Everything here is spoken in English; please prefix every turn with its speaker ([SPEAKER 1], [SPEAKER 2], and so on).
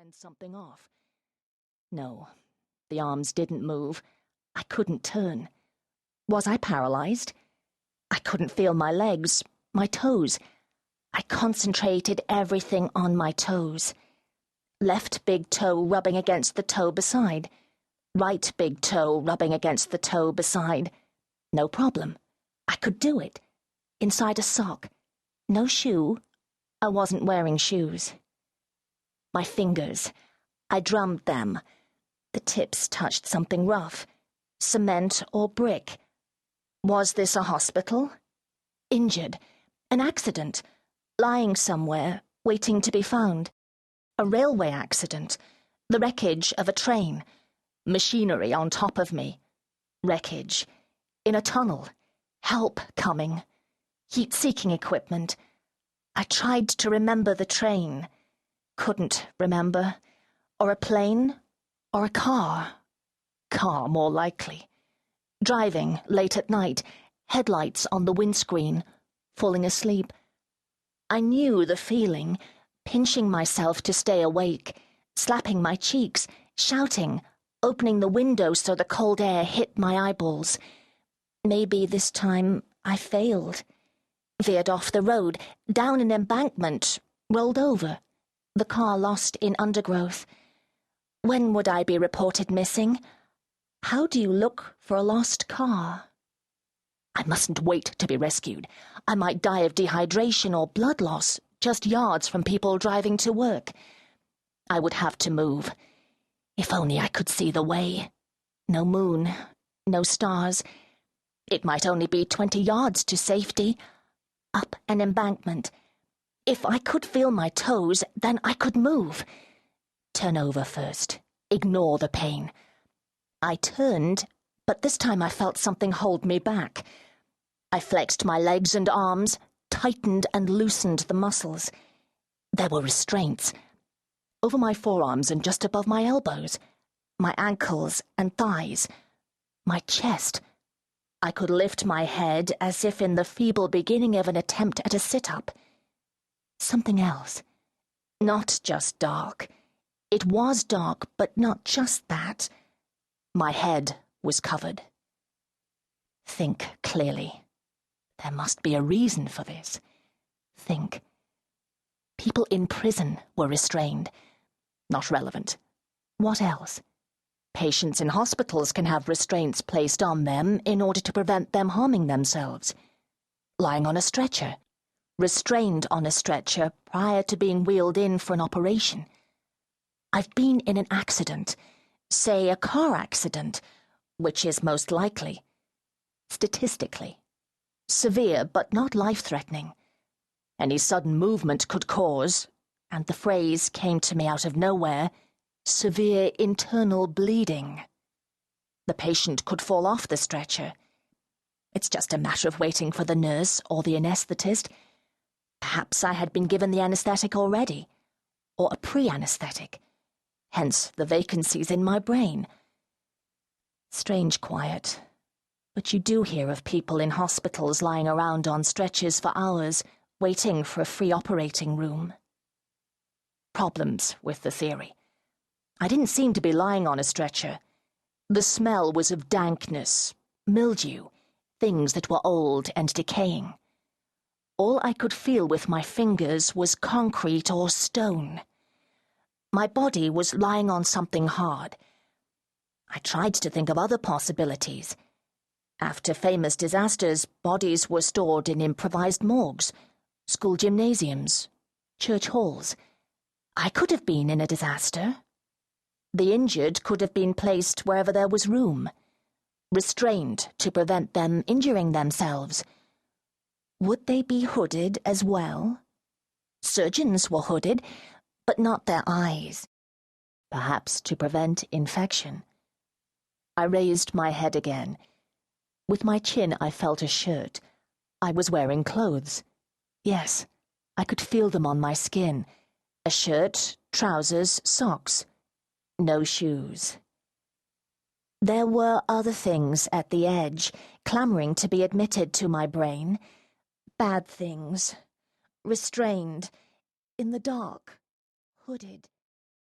[SPEAKER 1] fend something off. No, the arms didn't move. I couldn't turn. Was I paralyzed? I couldn't feel my legs, my toes. I concentrated everything on my toes. Left big toe rubbing against the toe beside. Right big toe rubbing against the toe beside. No problem. I could do it. Inside a sock. No shoe. I wasn't wearing shoes. My fingers. I drummed them. The tips touched something rough. Cement or brick. Was this a hospital? Injured. An accident. Lying somewhere, waiting to be found. A railway accident. The wreckage of a train. Machinery on top of me. Wreckage. In a tunnel. Help coming. Heat-seeking equipment. I tried to remember the train. Couldn't remember. Or a plane. Or a car. Car, more likely. Driving, late at night. Headlights on the windscreen. Falling asleep. I knew the feeling, pinching myself to stay awake, slapping my cheeks, shouting, opening the window so the cold air hit my eyeballs. Maybe this time I failed. Veered off the road, down an embankment, rolled over. The car lost in undergrowth. When would I be reported missing? How do you look for a lost car? I mustn't wait to be rescued. I might die of dehydration or blood loss, just yards from people driving to work. I would have to move. If only I could see the way. No moon, no stars. It might only be 20 yards to safety. Up an embankment. If I could feel my toes, then I could move. Turn over first. Ignore the pain. I turned, but this time I felt something hold me back. I flexed my legs and arms, tightened and loosened the muscles. There were restraints. Over my forearms and just above my elbows. My ankles and thighs. My chest. I could lift my head as if in the feeble beginning of an attempt at a sit-up. Something else. Not just dark. It was dark, but not just that. My head was covered. Think clearly. There must be a reason for this. Think. People in prison were restrained. Not relevant. What else? Patients in hospitals can have restraints placed on them in order to prevent them harming themselves. Lying on a stretcher. Restrained on a stretcher prior to being wheeled in for an operation. I've been in an accident. Say a car accident, which is most likely. Statistically. Severe but not life-threatening. Any sudden movement could cause, and the phrase came to me out of nowhere, severe internal bleeding. The patient could fall off the stretcher. It's just a matter of waiting for the nurse or the anesthetist. Perhaps I had been given the anesthetic already, or a pre-anesthetic, hence the vacancies in my brain. Strange quiet. But you do hear of people in hospitals lying around on stretchers for hours, waiting for a free operating room. Problems with the theory. I didn't seem to be lying on a stretcher. The smell was of dankness, mildew, things that were old and decaying. All I could feel with my fingers was concrete or stone. My body was lying on something hard. I tried to think of other possibilities. After famous disasters, bodies were stored in improvised morgues, school gymnasiums, church halls. I could have been in a disaster. The injured could have been placed wherever there was room, restrained to prevent them injuring themselves. Would they be hooded as well? Surgeons were hooded, but not their eyes. Perhaps to prevent infection. I raised my head again. With my chin I felt a shirt. I was wearing clothes. Yes, I could feel them on my skin. A shirt, trousers, socks. No shoes. There were other things at the edge, clamoring to be admitted to my brain. Bad things. Restrained. In the dark. Hooded.